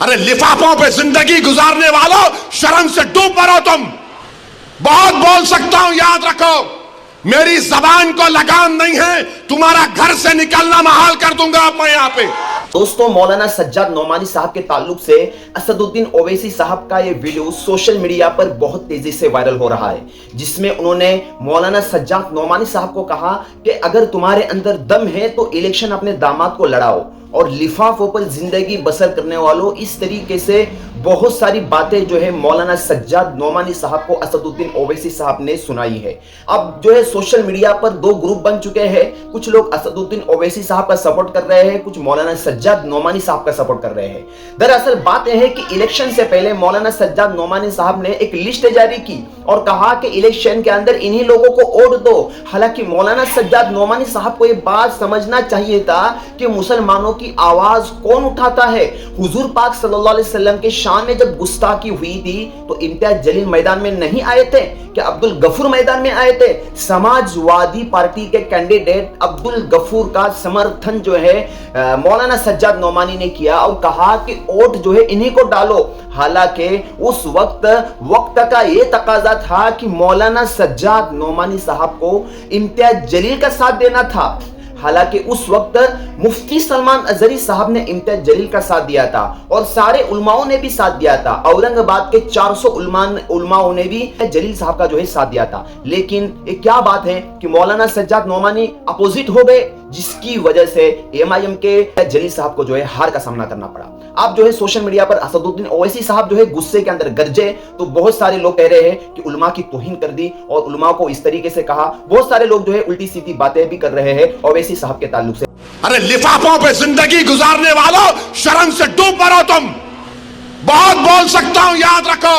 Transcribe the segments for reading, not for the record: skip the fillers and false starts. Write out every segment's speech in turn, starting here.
अरे लिफाफों पे जिंदगी गुजारने वालों, शर्म से डूब मरो तुम। बहुत बोल सकता हूं, याद रखो, मेरी जबान को लगाम नहीं है, तुम्हारा घर से निकलना महाल कर दूंगा अब मैं यहाँ पे। दोस्तों, मौलाना सज्जाद नोमानी साहब के ताल्लुक से असदुद्दीन ओवैसी साहब का ये वीडियो सोशल मीडिया पर बहुत तेजी से वायरल हो रहा है, जिसमें उन्होंने मौलाना सज्जाद नोमानी साहब को कहा कि अगर तुम्हारे अंदर दम है तो इलेक्शन अपने दामाद को लड़ाओ, और लिफाफों पर जिंदगी बसर करने वालों, इस तरीके से बहुत सारी बातें जो है मौलाना सज्जाद नोमानी साहब को असदुद्दीन ओवैसी साहब ने सुनाई है। अब जो है सोशल मीडिया पर दो ग्रुप बन चुके हैं, कुछ लोग असदुद्दीन ओवैसी साहब का सपोर्ट कर रहे हैं, कुछ मौलाना सज्जाद नोमानी साहब का सपोर्ट कर रहे हैं। दरअसल बात यह है कि इलेक्शन से पहले मौलाना सज्जाद नोमानी साहब ने एक लिस्ट जारी की और कहा कि इलेक्शन के अंदर इन्हीं लोगों को वोट दो। हालांकि मौलाना सज्जाद नोमानी साहब को यह बात समझना चाहिए था कि मुसलमानों की आवाज कौन उठाता है। हुजूर पाक सल्लल्लाहु अलैहि वसल्लम के शान में जब गुस्ताखी हुई थी तो इम्तियाज जलील मैदान में नहीं आए थे क्या? अब्दुल गफूर मैदान में आए थे। समाजवादी पार्टी के कैंडिडेट अब्दुल गफूर का समर्थन जो है मौलाना सज्जाद नोमानी ने किया और कहा कि वोट जो है इन्हीं को डालो। हालांकि उस वक्त का ये तकाजा था कि मौलाना सज्जाद नोमानी साहब को इम्तियाज जलील का साथ देना था। हालांकि उस वक्त मुफ्ती सलमान अजहरी साहब ने इम्तियाज जलील का साथ दिया था और सारे उलमाओं ने भी साथ दिया था। औरंगाबाद के 400 उलमाओं ने भी जलील साहब का जो है साथ दिया था। लेकिन ये क्या बात है कि मौलाना सज्जाद नोमानी अपोजिट हो गए, जिसकी वजह से एमआईएम के जलील साहब को जो है हार का सामना करना पड़ा। आप जो है सोशल मीडिया पर असदुद्दीन ओवैसी साहब जो है गुस्से के अंदर गरजे तो बहुत सारे लोग कह रहे हैं कि उलमा की तौहीन कर दी और उलमा को इस तरीके से कहा। बहुत सारे लोग जो है उल्टी सीधी बातें भी कर रहे हैं ओवैसी साहब के ताल्लुक से। अरे लिफाफों पे जिंदगी गुजारने वालों, शर्म से डूब मरो तुम। बहुत बोल सकता हूं, याद रखो,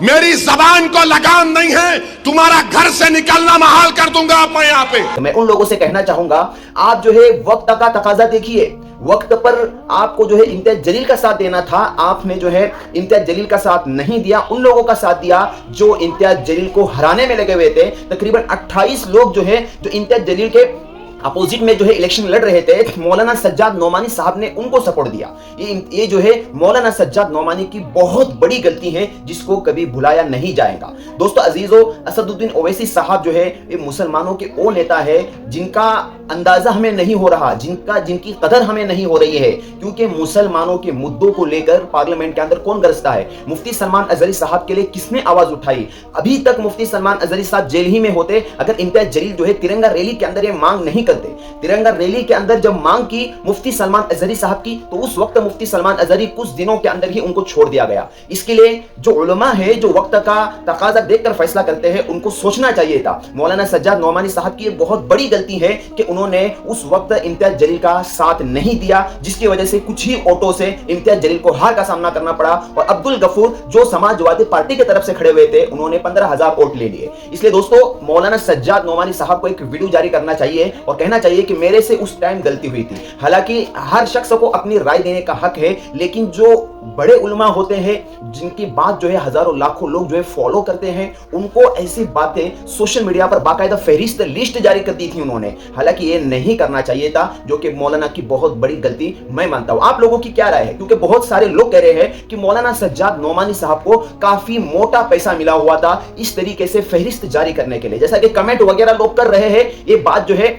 मेरी जबान को लगाम नहीं है, तुम्हारा घर से निकलना महाल कर दूंगा अब मैं यहाँ पे। मैं उन लोगों से कहना चाहूंगा, आप जो है वक्त का तकाजा देखिए। वक्त पर आपको जो है इम्तियाज जलील का साथ देना था, आपने जो है इम्तियाज जलील का साथ नहीं दिया, उन लोगों का साथ दिया जो इम्तियाज जलील को हराने में लगे हुए थे। तकरीबन 28 लोग जो है जो इम्तियाज जलील के अपोजिट में जो है इलेक्शन लड़ रहे थे, मौलाना सज्जाद नोमानी साहब ने उनको सपोर्ट दिया। ये जो है मौलाना सज्जाद नोमानी की बहुत बड़ी गलती है, जिसको कभी भुलाया नहीं जाएगा। दोस्तों अजीजों, असदुद्दीन ओवैसी साहब जो है ये मुसलमानों के वो नेता है जिनका अंदाजा हमें नहीं हो रहा, जिनकी कदर हमें नहीं हो रही है, क्योंकि मुसलमानों के मुद्दों को लेकर पार्लियामेंट के अंदर कौन गरजता है? मुफ्ती सलमान अजहरी साहब के लिए किसने आवाज उठाई? अभी तक मुफ्ती सलमान अजहरी साहब जेल ही में होते अगर इम्तियाज जलील जो है तिरंगा रैली के अंदर ये मांग नहीं करते। तिरंगा रैली के अंदर जब मांग की मुफ्ती सलमान अजहरी साहब की, तो उस वक्त मुफ्ती सलमान अजहरी कुछ दिनों के अंदर ही उनको छोड़ दिया गया। इसके लिए जो उलमा है, जो वक्त का तकाजा देखकर फैसला करते हैं, उनको सोचना चाहिए था। मौलाना सज्जाद नोमानी साहब की बहुत बड़ी गलती है कि उन्होंने उस वक्त इम्तियाज जलील का साथ नहीं दिया, जिसकी वजह से कुछ ही वोटों से इम्तियाज जलील को हार का सामना करना पड़ा। और अब्दुल गफूर जो समाजवादी पार्टी की तरफ से खड़े हुए थे, उन्होंने 15,000 वोट ले लिए। इसलिए दोस्तों मौलाना सज्जाद नोमानी साहब को एक वीडियो जारी करना चाहिए और कहना चाहिए कि मेरे से उस टाइम गलती हुई थी। हालांकि हर शख्स को अपनी राय देने का हक है, लेकिन जो बड़े उलमा होते हैं जिनकी बात जो है हजारों लाखों लोग जो है फॉलो करते हैं, उनको ऐसी बातें सोशल मीडिया पर बाकायदा फहरिस्त लिस्ट जारी कर दी थी उन्होंने। हालांकि ये नहीं करना चाहिए था, जो कि मौलाना की बहुत बड़ी गलती मैं मानता हूं। आप लोगों की क्या राय है? क्योंकि बहुत सारे लोग कह रहे हैं कि मौलाना सज्जाद नोमानी साहब को काफी मोटा पैसा मिला हुआ था इस तरीके से फहरिस्त जारी करने के लिए, जैसा कि कमेंट वगैरह लोग कर रहे हैं। ये बात जो है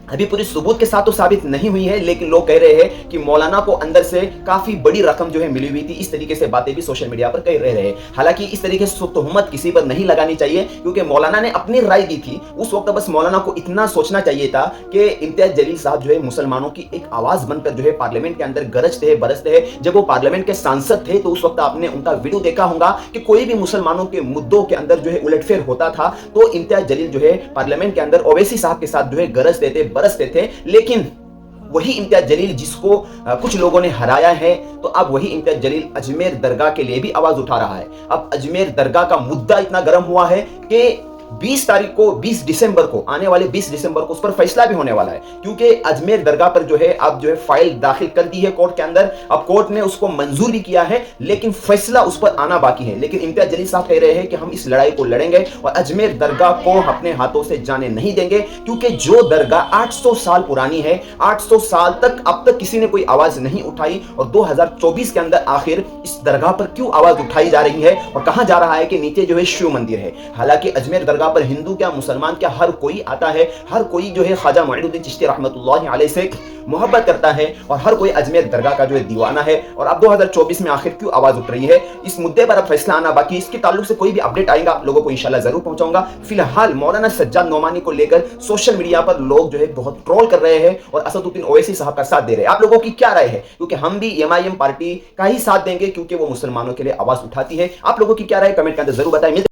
अभी पूरी सबूत के साथ तो साबित नहीं हुई है, लेकिन लोग कह रहे हैं कि मौलाना को अंदर से काफी बड़ी रकम जो है मिली हुई थी। इस तरीके से बातें भी सोशल मीडिया पर कह रहे हैं। हालांकि इस तरीके से तोहमत किसी पर नहीं लगानी चाहिए, क्योंकि मौलाना ने अपनी राय दी थी उस वक्त। बस मौलाना को इतना सोचना चाहिए था कि इम्तियाज जलील साहब जो है मुसलमानों की एक आवाज बनकर जो है पार्लियामेंट के अंदर गरजते हैं, बरसते हैं। जब वो पार्लियामेंट के सांसद थे तो उस वक्त आपने उनका वीडियो देखा होगा कि कोई भी मुसलमानों के मुद्दों के अंदर जो है उलटफेर होता था तो इम्तियाज जलील जो है पार्लियामेंट के अंदर ओवैसी साहब के साथ जो है गरजते थे, बरसते थे। लेकिन वही इम्तियाज जलील जिसको कुछ लोगों ने हराया है, तो अब वही इम्तियाज जलील अजमेर दरगाह के लिए भी आवाज उठा रहा है। अब अजमेर दरगाह का मुद्दा इतना गर्म हुआ है कि 20 तारीख को 20 दिसंबर को आने वाले 20 दिसंबर को उस पर फैसला भी होने वाला है, क्योंकि अजमेर दरगाह पर जो है अब जो है फाइल दाखिल कर दी है कोर्ट के अंदर। अब कोर्ट ने उसको मंजूर भी किया है, लेकिन फैसला उस पर आना बाकी है। लेकिन इम्तियाज जलील साहब कह रहे हैं कि हम इस लड़ाई को लड़ेंगे और अजमेर दरगाह को अपने हाथों से जाने नहीं देंगे, क्योंकि जो दरगाह 800 साल पुरानी है, 800 साल तक अब तक किसी ने कोई आवाज नहीं उठाई, और 2024 के अंदर आखिर इस दरगाह पर क्यों आवाज उठाई जा रही है और कहा जा रहा है कि नीचे जो है शिव मंदिर है। हालांकि अजमेर दरगाह पर हिंदू क्या मुसलमान क्या हर कोई आता है, हर कोई जो है ख्वाजा मोइनुद्दीन चिश्ती रहमतुल्लाहि अलैह से मोहब्बत करता है और हर कोई अजमेर दरगाह का जो है दीवाना है। और अब 2024 में आखिर क्यों आवाज उठ रही है, इस मुद्दे पर अब फैसला आना बाकी। इसके ताल्लुक से कोई भी अपडेट आएगा आप लोगों को इंशाल्लाह जरूर पहुंचाऊंगा। फिलहाल मौलाना सज्जाद नोमानी को लेकर सोशल मीडिया पर लोग जो है बहुत ट्रोल कर रहे हैं और असदुद्दीन ओवैसी साहब का साथ दे रहे हैं। आप लोगों की क्या राय है, क्योंकि हम भी MIM पार्टी का ही साथ देंगे, क्योंकि वो मुसलमानों के लिए आवाज उठाती है। आप लोगों की क्या राय कमेंट के अंदर जरूर बताएं।